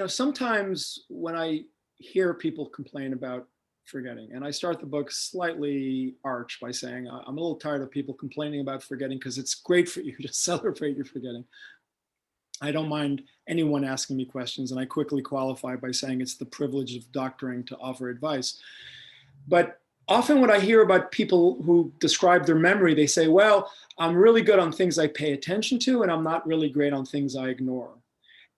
sometimes when I hear people complain about forgetting, and I start the book slightly arch by saying, I'm a little tired of people complaining about forgetting because it's great for you to celebrate your forgetting. I don't mind anyone asking me questions, and I quickly qualify by saying it's the privilege of doctoring to offer advice. But often when I hear about people who describe their memory, they say, well, I'm really good on things I pay attention to, and I'm not really great on things I ignore.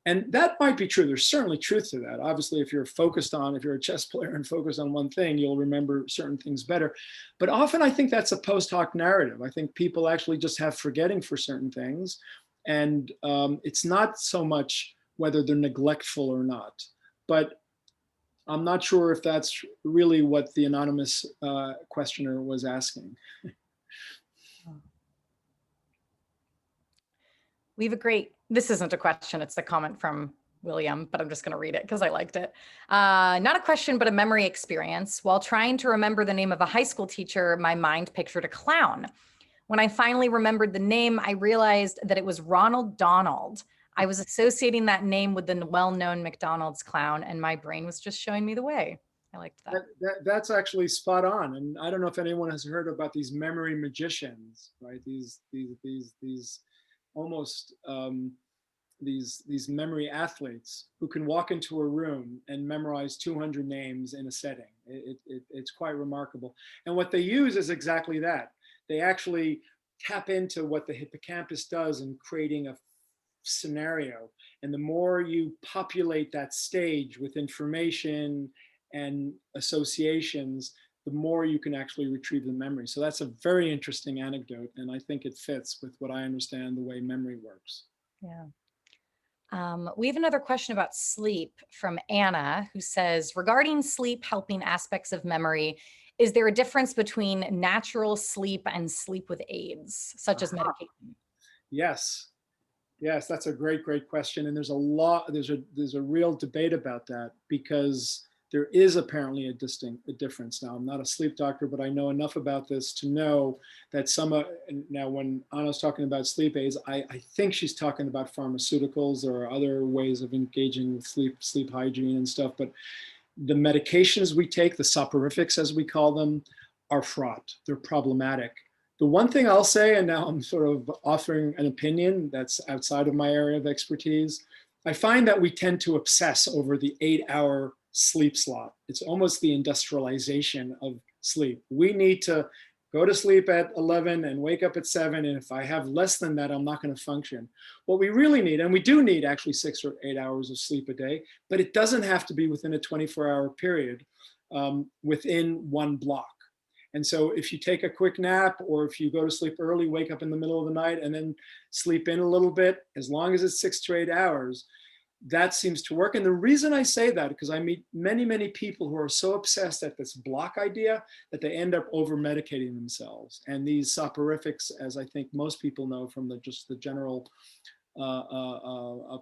And that might be true. There's certainly truth to that. Obviously, if you're a chess player and focused on one thing, you'll remember certain things better. But often I think that's a post hoc narrative. I think people actually just have forgetting for certain things. And it's not so much whether they're neglectful or not. But I'm not sure if that's really what the anonymous questioner was asking. This isn't a question, it's a comment from William, but I'm just going to read it because I liked it. Not a question, but a memory experience. While trying to remember the name of a high school teacher, my mind pictured a clown. When I finally remembered the name, I realized that it was Ronald Donald. I was associating that name with the well-known McDonald's clown, and my brain was just showing me the way. I liked that. That's actually spot on. And I don't know if anyone has heard about these memory magicians, right? These almost these memory athletes who can walk into a room and memorize 200 names in a setting. It's quite remarkable. And what they use is exactly that. They actually tap into what the hippocampus does in creating a scenario. And the more you populate that stage with information and associations, the more you can actually retrieve the memory. So that's a very interesting anecdote. And I think it fits with what I understand the way memory works. Yeah. We have another question about sleep from Anna, who says, regarding sleep helping aspects of memory, is there a difference between natural sleep and sleep with aids, such as medication? Yes. Yes, that's a great question. And there's a real debate about that because there is apparently a difference. Now, I'm not a sleep doctor, but I know enough about this to know that now when Anna's talking about sleep aids, I think she's talking about pharmaceuticals or other ways of engaging with sleep hygiene and stuff. But the medications we take, the soporifics as we call them, are fraught. They're problematic. The one thing I'll say, and now I'm sort of offering an opinion that's outside of my area of expertise, I find that we tend to obsess over the 8-hour sleep slot. It's almost the industrialization of sleep. We need to go to sleep at 11 and wake up at 7. And if I have less than that, I'm not going to function. What we really need, and we do need actually 6 or 8 hours of sleep a day, but it doesn't have to be within a 24-hour period, within one block. And so if you take a quick nap, or if you go to sleep early, wake up in the middle of the night and then sleep in a little bit, as long as it's 6 to 8 hours, that seems to work. And the reason I say that, because I meet many people who are so obsessed at this block idea that they end up over medicating themselves. And these soporifics, as I think most people know from just the general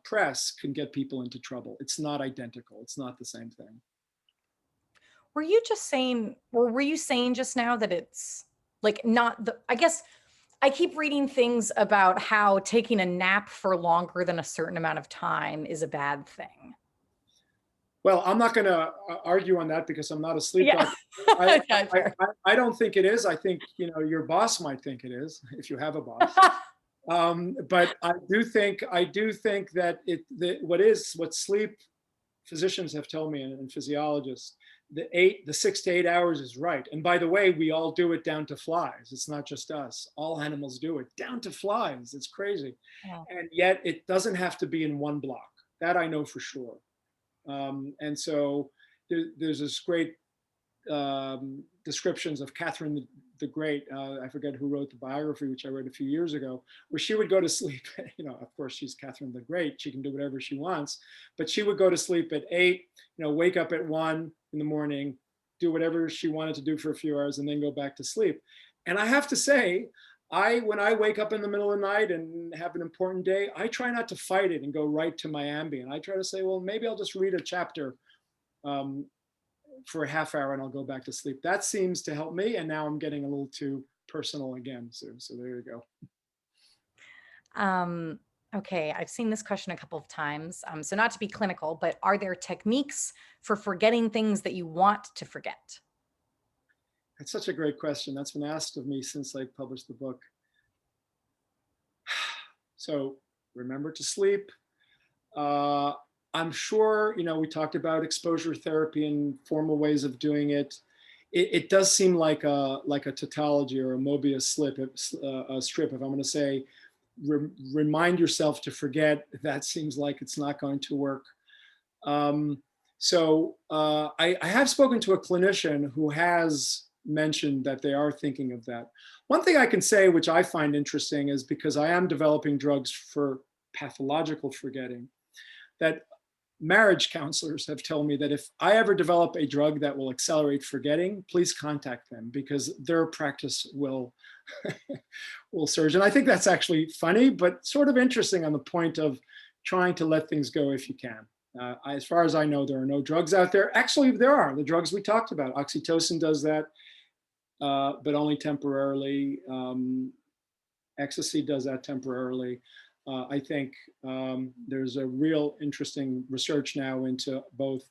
press, can get people into trouble. It's not identical. It's not the same thing. Were you just saying, or were you saying just now that it's like not the, I guess I keep reading things about how taking a nap for longer than a certain amount of time is a bad thing. Well, I'm not going to argue on that because I'm not a sleep Yeah. doctor. I don't think it is. I think, your boss might think it is, if you have a boss. But I do think that what sleep physicians have told me, and physiologists, the 6 to 8 hours is right. And by the way, we all do it down to flies. It's not just us. All animals do it down to flies. It's crazy. Yeah. And yet it doesn't have to be in one block. That I know for sure. And so there's this great descriptions of Catherine the Great. I forget who wrote the biography, which I read a few years ago, where she would go to sleep. Of course, she's Catherine the Great. She can do whatever she wants, but she would go to sleep at 8, wake up at 1 in the morning, do whatever she wanted to do for a few hours, and then go back to sleep. And I have to say, when I wake up in the middle of the night and have an important day, I try not to fight it and go right to my Ambien. I try to say, well, maybe I'll just read a chapter for a half hour and I'll go back to sleep. That seems to help me. And now I'm getting a little too personal again, Sue. So there you go. Okay, I've seen this question a couple of times. So not to be clinical, but are there techniques for forgetting things that you want to forget? That's such a great question. That's been asked of me since I published the book. So remember to sleep. I'm sure, we talked about exposure therapy and formal ways of doing it. It does seem like a tautology or a Mobius strip. If I'm going to say, remind yourself to forget, that seems like it's not going to work. So I have spoken to a clinician who has mentioned that they are thinking of that. One thing I can say, which I find interesting, is because I am developing drugs for pathological forgetting, that marriage counselors have told me that if I ever develop a drug that will accelerate forgetting, please contact them because their practice will surge. And I think that's actually funny, but sort of interesting on the point of trying to let things go if you can. As far as I know, there are no drugs out there. Actually, there are. The drugs we talked about. Oxytocin does that, but only temporarily. Ecstasy does that temporarily. I think there's a real interesting research now into both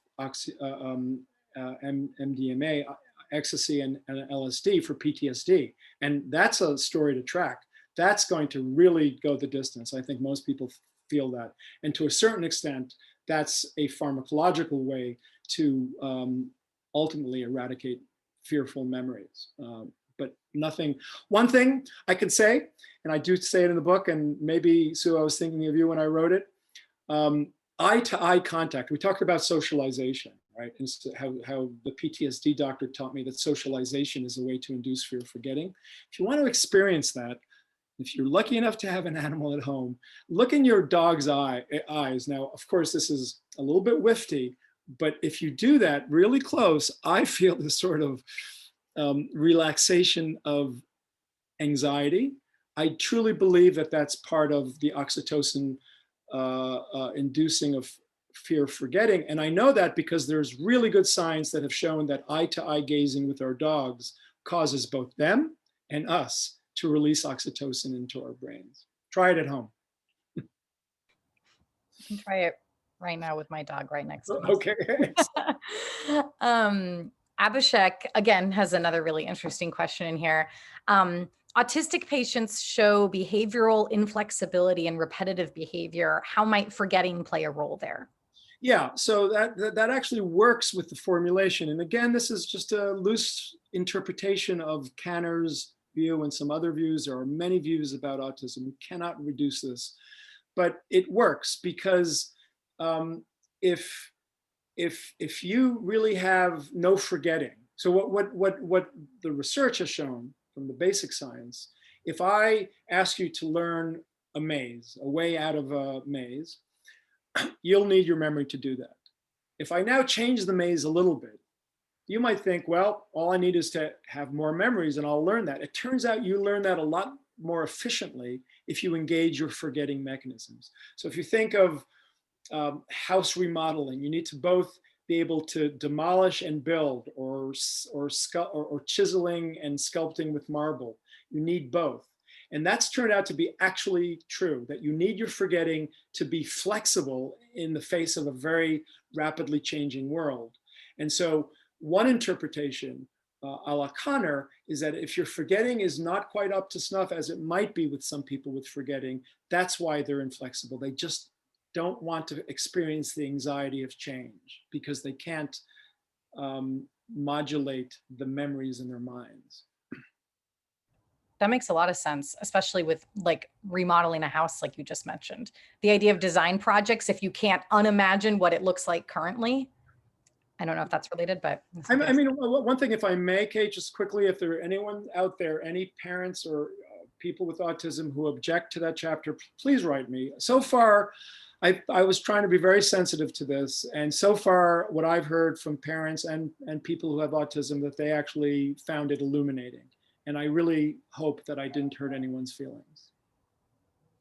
MDMA, ecstasy, and LSD for PTSD. And that's a story to track. That's going to really go the distance. I think most people feel that. And to a certain extent, that's a pharmacological way to ultimately eradicate fearful memories. But nothing, one thing I can say, and I do say it in the book, and maybe, Sue, I was thinking of you when I wrote it, eye-to-eye contact. We talked about socialization, right? And how the PTSD doctor taught me that socialization is a way to induce fear of forgetting. If you want to experience that, if you're lucky enough to have an animal at home, look in your dog's eyes. Now, of course, this is a little bit whiffy, but if you do that really close, I feel this sort of relaxation of anxiety, I truly believe that that's part of the oxytocin inducing of fear of forgetting. And I know that because there's really good science that have shown that eye-to-eye gazing with our dogs causes both them and us to release oxytocin into our brains. Try it at home. I can try it right now with my dog right next to me. Okay. Abhishek, again, has another really interesting question in here. Autistic patients show behavioral inflexibility and repetitive behavior. How might forgetting play a role there? Yeah, so that actually works with the formulation. And again, this is just a loose interpretation of Kanner's view and some other views. There are many views about autism. We cannot reduce this, but it works because if you really have no forgetting, so what the research has shown from the basic science, if I ask you to learn a maze, a way out of a maze, you'll need your memory to do that. If I now change the maze a little bit, you might think, well, all I need is to have more memories and I'll learn that. It turns out you learn that a lot more efficiently if you engage your forgetting mechanisms. So if you think of house remodeling, you need to both be able to demolish and build, or chiseling and sculpting with marble. You need both. And that's turned out to be actually true, that you need your forgetting to be flexible in the face of a very rapidly changing world. And so one interpretation, a la Kanner, is that if your forgetting is not quite up to snuff, as it might be with some people with forgetting, that's why they're inflexible. They just don't want to experience the anxiety of change because they can't modulate the memories in their minds. That makes a lot of sense, especially with like remodeling a house, like you just mentioned. The idea of design projects, if you can't unimagine what it looks like currently. I don't know if that's related, but. I mean, one thing, if I may, Kate, just quickly, if there are anyone out there, any parents or people with autism who object to that chapter, please write me. So far, I was trying to be very sensitive to this. And so far, what I've heard from parents and people who have autism, that they actually found it illuminating. And I really hope that I didn't hurt anyone's feelings.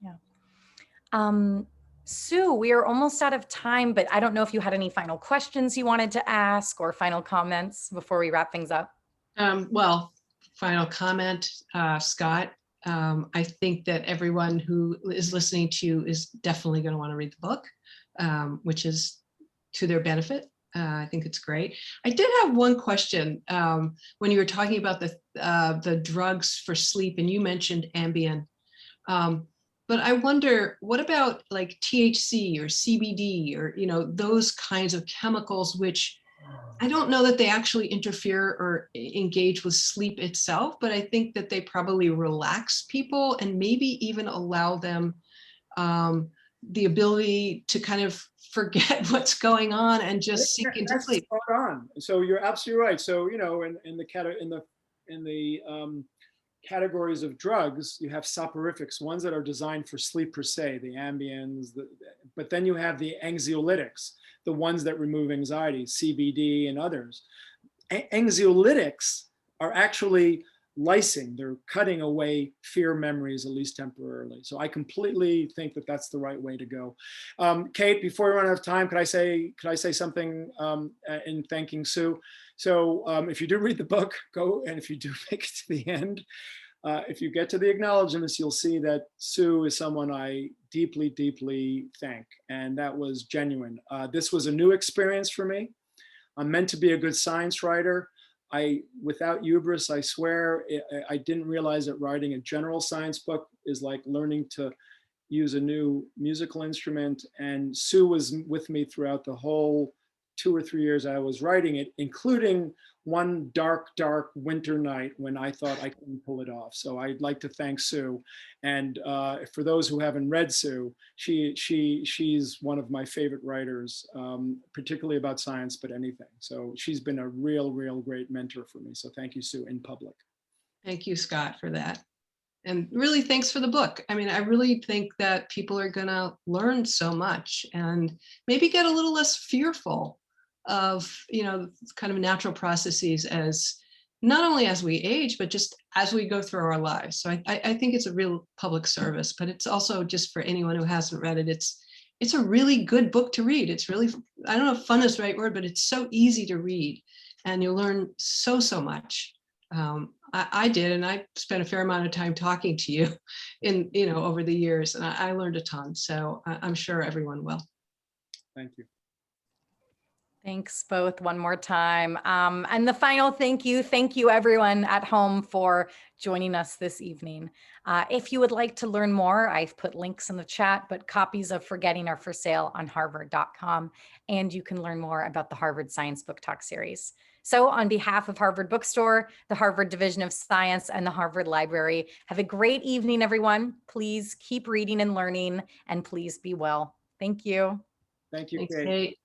Yeah. Sue, we are almost out of time, but I don't know if you had any final questions you wanted to ask or final comments before we wrap things up. Well, final comment, Scott. I think that everyone who is listening to you is definitely going to want to read the book, which is to their benefit. I think it's great. I did have one question when you were talking about the drugs for sleep, and you mentioned Ambien. But I wonder, what about like THC or CBD or, those kinds of chemicals, which I don't know that they actually interfere or engage with sleep itself, but I think that they probably relax people and maybe even allow them the ability to kind of forget what's going on and just sink into sleep. Spot on. So you're absolutely right. So in the categories of drugs, you have soporifics, ones that are designed for sleep per se, the Ambiens, but then you have the anxiolytics, the ones that remove anxiety, CBD and others. Anxiolytics are actually lysing. They're cutting away fear memories, at least temporarily. So I completely think that that's the right way to go. Kate, before we run out of time, could I say something in thanking Sue? So if you do read the book, go, and if you do make it to the end, if you get to the acknowledgements, you'll see that Sue is someone I deeply, deeply thank, and that was genuine. This was a new experience for me. I'm meant to be a good science writer. Without hubris, I swear, I didn't realize that writing a general science book is like learning to use a new musical instrument. And Sue was with me throughout the whole 2 or 3 years I was writing it, including one dark, dark winter night when I thought I couldn't pull it off. So I'd like to thank Sue. And for those who haven't read Sue, she's one of my favorite writers, particularly about science, but anything. So she's been a real, real great mentor for me. So thank you, Sue, in public. Thank you, Scott, for that. And really, thanks for the book. I mean, I really think that people are going to learn so much and maybe get a little less fearful of, kind of natural processes as not only as we age, but just as we go through our lives. So I think it's a real public service, but it's also just for anyone who hasn't read it. It's a really good book to read. It's really, I don't know if fun is the right word, but it's so easy to read, and you learn so much. I did, and I spent a fair amount of time talking to you over the years, and I learned a ton. So I'm sure everyone will. Thank you. Thanks both one more time. And the final thank you everyone at home for joining us this evening. If you would like to learn more, I've put links in the chat, but copies of Forgetting are for sale on harvard.com, and you can learn more about the Harvard Science Book Talk series. So on behalf of Harvard Bookstore, the Harvard Division of Science, and the Harvard Library, have a great evening, everyone. Please keep reading and learning, and please be well. Thank you. Thank you, Thanks, Kate. Kate.